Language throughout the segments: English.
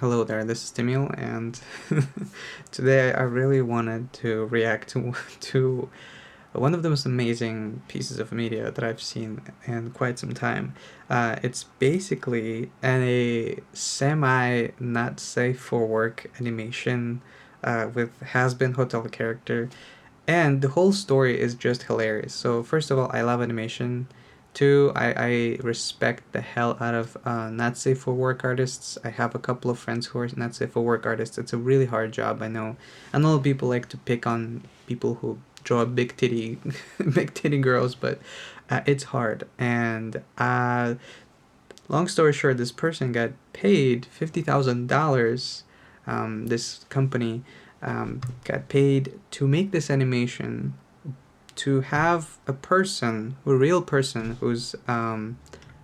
Hello there, this is Timil, and today I really wanted to react to one of the most amazing pieces of media that I've seen in quite some time. It's basically a semi not safe for work animation with Hazbin hotel character, and the whole story is just hilarious. So first of all, I love animation. Two, I respect the hell out of not safe for work artists. I have a couple of friends who are not safe for work artists. It's a really hard job. I know. I know people like to pick on people who draw big titty, big titty girls, but it's hard. And long story short, this person got paid $50,000. This company got paid to make this animation, to have a person, a real person who's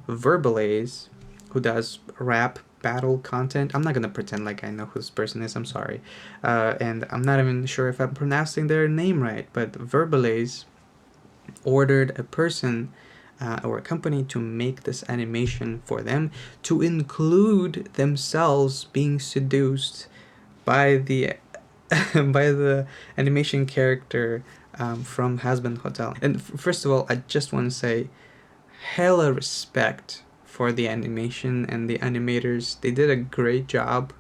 Verbalase, who does rap battle content. I'm not gonna pretend like I know who this person is. I'm sorry, and I'm not even sure if I'm pronouncing their name right. But Verbalase ordered a person or a company to make this animation for them, to include themselves being seduced by the by the animation character from Hazbin Hotel. And first of all, I just want to say hella respect for the animation and the animators. They did a great job,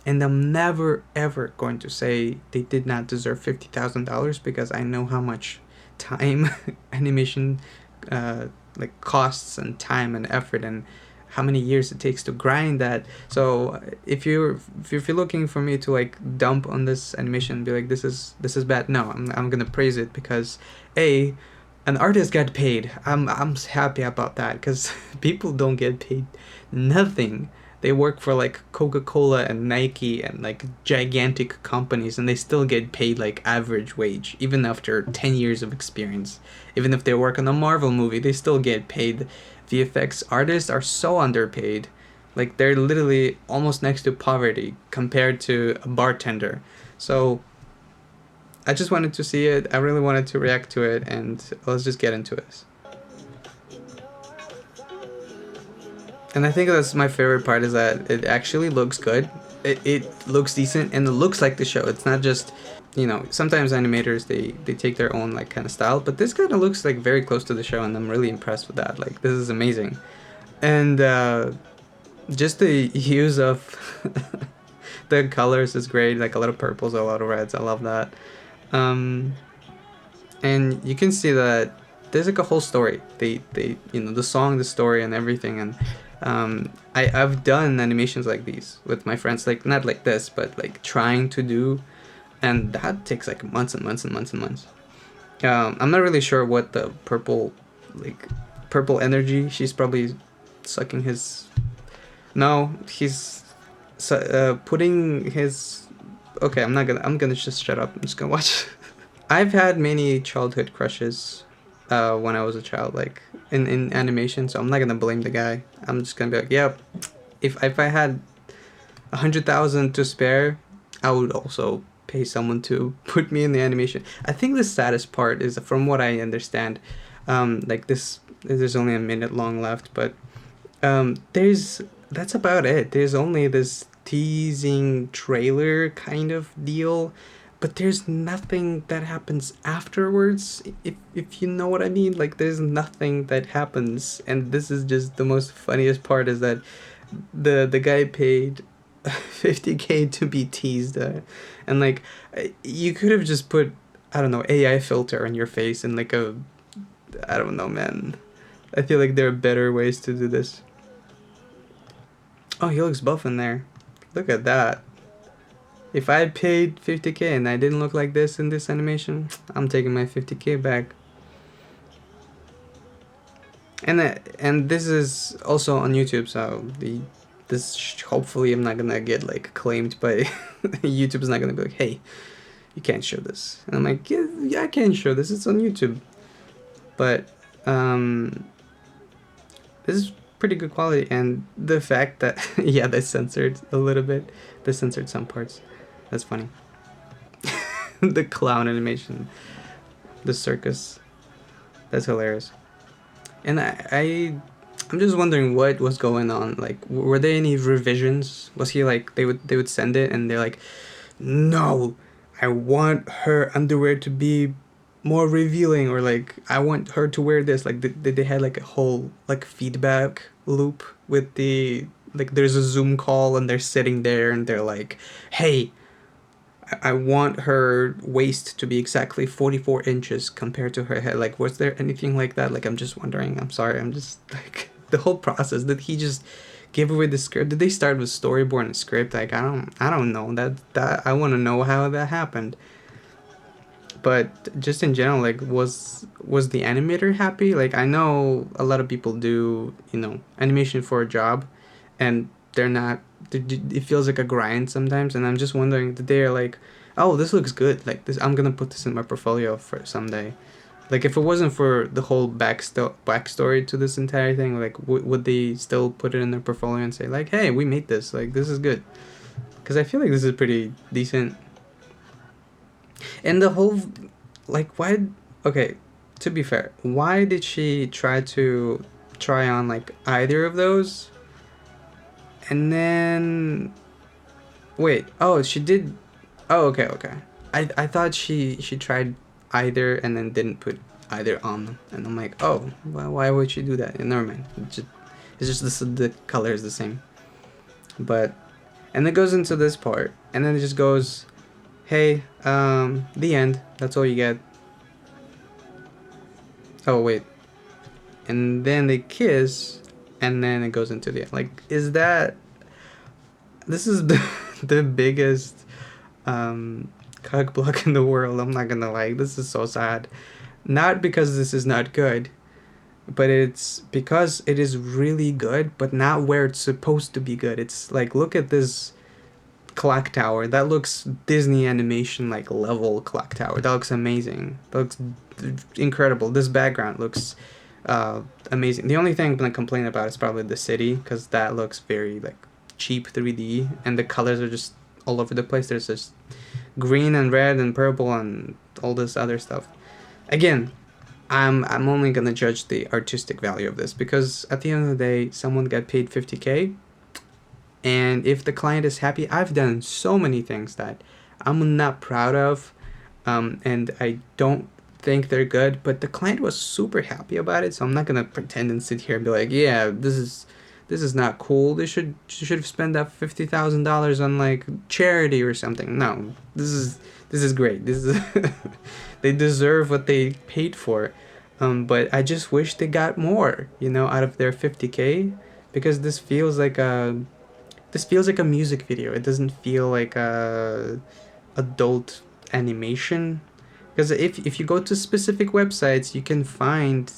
and I'm never ever going to say they did not deserve $50,000 because I know how much time animation like costs, and time and effort, and how many years it takes to grind that. So if you're looking for me to like dump on this animation and be like this is bad, no, I'm gonna praise it because an artist got paid. I'm happy about that because people don't get paid nothing. They work for like Coca-Cola and Nike and like gigantic companies, and they still get paid like average wage even after 10 years of experience. Even if they work on a Marvel movie, they still get paid. VFX artists are so underpaid. Like they're literally almost next to poverty compared to a bartender. So I just wanted to see it. I really wanted to react to it, and let's just get into it. And I think that's my favorite part, is that it actually looks good. It looks decent, and it looks like the show. It's not just, sometimes animators, they take their own like kind of style, but this kind of looks like very close to the show, and I'm really impressed with that. Like this is amazing. And just the use of the colors is great, like a lot of purples, a lot of reds. I love that. Um, and you can see that there's like a whole story. They the song, the story, and everything. And I've done animations like these with my friends, like not like this, but like trying to do, and that takes like months and months and months and months. I'm not really sure what the purple energy. She's probably sucking his. No, he's putting his. Okay, I'm gonna just shut up. I'm just gonna watch. I've had many childhood crushes when I was a child, like in animation, so I'm not gonna blame the guy. I'm just gonna be like, yep, if I had 100,000 to spare, I would also pay someone to put me in the animation. I think the saddest part is, from what I understand, like there's only a minute long left, but that's about it. There's only this teasing trailer kind of deal, but there's nothing that happens afterwards, if you know what I mean. Like there's nothing that happens, and this is just the most funniest part, is that the guy paid 50K to be teased, and like you could have just put, I don't know, AI filter on your face and like I don't know, man. I feel like there are better ways to do this. Oh, he looks buff in there. Look at that. If I paid 50K and I didn't look like this in this animation, I'm taking my 50K back. And this is also on YouTube, so hopefully I'm not gonna get like claimed by YouTube's not gonna be like, hey, you can't show this. And I'm like, yeah, I can show this. It's on YouTube. But this is pretty good quality, and the fact that yeah, they censored a little bit. They censored some parts. That's funny. The clown animation, the circus. That's hilarious. And I'm just wondering what was going on. Like, were there any revisions? Was he like they would send it and they're like, no, I want her underwear to be more revealing, or like I want her to wear this. Like they had like a whole like feedback loop with the like there's a Zoom call and they're sitting there and they're like, hey, I want her waist to be exactly 44 inches compared to her head. Like, was there anything like that? Like, I'm just wondering. I'm sorry. I'm just like the whole process. Did he just give away the script? Did they start with storyboard and script? Like, I don't know. That I want to know how that happened. But just in general, like, was the animator happy? Like, I know a lot of people do, animation for a job, and they're not. It feels like a grind sometimes, and I'm just wondering that they're like, oh, this looks good. Like this, I'm gonna put this in my portfolio for someday. Like, if it wasn't for the whole backstory to this entire thing, like, would they still put it in their portfolio and say like, hey, we made this. Like, this is good. Because I feel like this is pretty decent. And the whole, like, why? Okay, to be fair, why did she try on like either of those? And then wait, oh, she did. Oh, okay, okay. I thought she tried either and then didn't put either on, and I'm like, oh, well, why would she do that? And never mind. It's just the color is the same. But and it goes into this part, and then it just goes, hey, the end. That's all you get. Oh wait, and then they kiss, and then it goes into the end. Like, is that? This is the biggest cock block in the world. I'm not gonna lie. This is so sad. Not because this is not good, but it's because it is really good, but not where it's supposed to be good. It's like, look at this clock tower. That looks Disney animation like level clock tower. That looks amazing. That looks incredible. This background looks amazing. The only thing I'm gonna complain about is probably the city, because that looks very like cheap 3D, and the colors are just all over the place. There's just green and red and purple and all this other stuff. Again, I'm only gonna judge the artistic value of this, because at the end of the day, someone got paid 50K, and if the client is happy, I've done so many things that I'm not proud of, and I don't think they're good, but the client was super happy about it, so I'm not gonna pretend and sit here and be like, yeah, this is not cool. They should have spent that $50,000 on like charity or something. No, this is great. This is they deserve what they paid for. But I just wish they got more, out of their 50K, because this feels like a music video. It doesn't feel like a adult animation. Because if you go to specific websites, you can find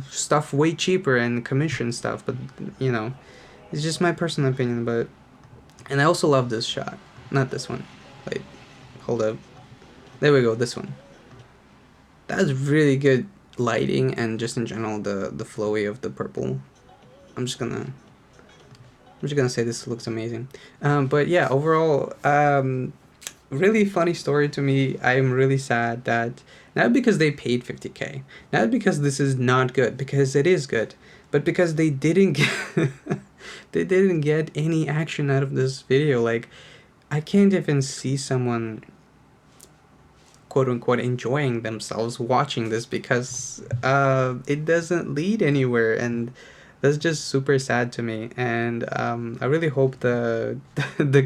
stuff way cheaper and commission stuff. But it's just my personal opinion. And I also love this shot, not this one. Wait, hold up. There we go. This one. That's really good lighting, and just in general the flowy of the purple. I'm just gonna say this looks amazing. But yeah, overall, really funny story to me. I'm really sad that, not because they paid 50K, not because this is not good, because it is good, but because they didn't get they didn't get any action out of this video. Like, I can't even see someone, quote unquote, enjoying themselves watching this, because it doesn't lead anywhere, and that's just super sad to me. And I really hope the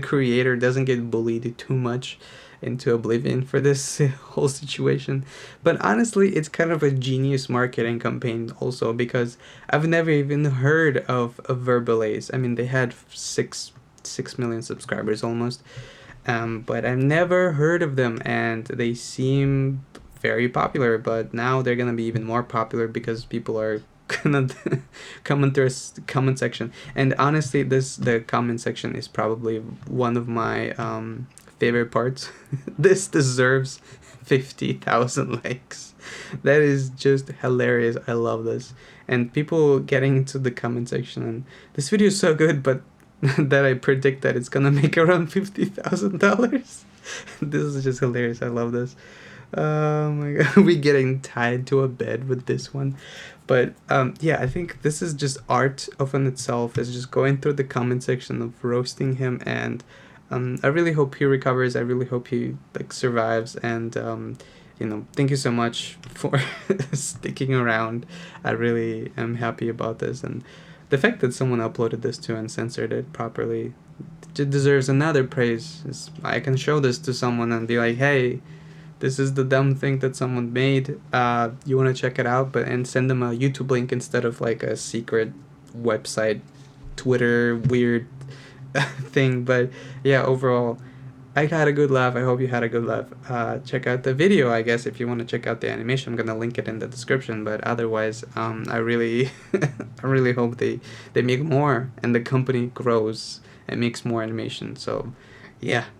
creator doesn't get bullied too much into oblivion for this whole situation. But honestly, it's kind of a genius marketing campaign also, because I've never even heard of Verbalase. I mean, they had 6 million subscribers almost, but I've never heard of them, and they seem very popular. But now they're gonna be even more popular, because people are gonna comment through a comment section. And honestly, the comment section is probably one of my favorite parts. This deserves 50,000 likes. That is just hilarious. I love this. And people getting into the comment section, and this video is so good, but that I predict that it's gonna make around $50,000. This is just hilarious. I love this. Oh my god, we getting tied to a bed with this one. But yeah, I think this is just art of in itself. Is just going through the comment section of roasting him, and I really hope he recovers. I really hope he like survives. And thank you so much for sticking around. I really am happy about this, and the fact that someone uploaded this too and censored it properly deserves another praise. I can show this to someone and be like, hey, this is the dumb thing that someone made. You want to check it out, but and send them a YouTube link instead of like a secret website, Twitter weird thing. But yeah, overall, I had a good laugh. I hope you had a good laugh. Check out the video, I guess, if you want to check out the animation. I'm gonna link it in the description. But otherwise, I really, I really hope they make more and the company grows and makes more animation. So, yeah,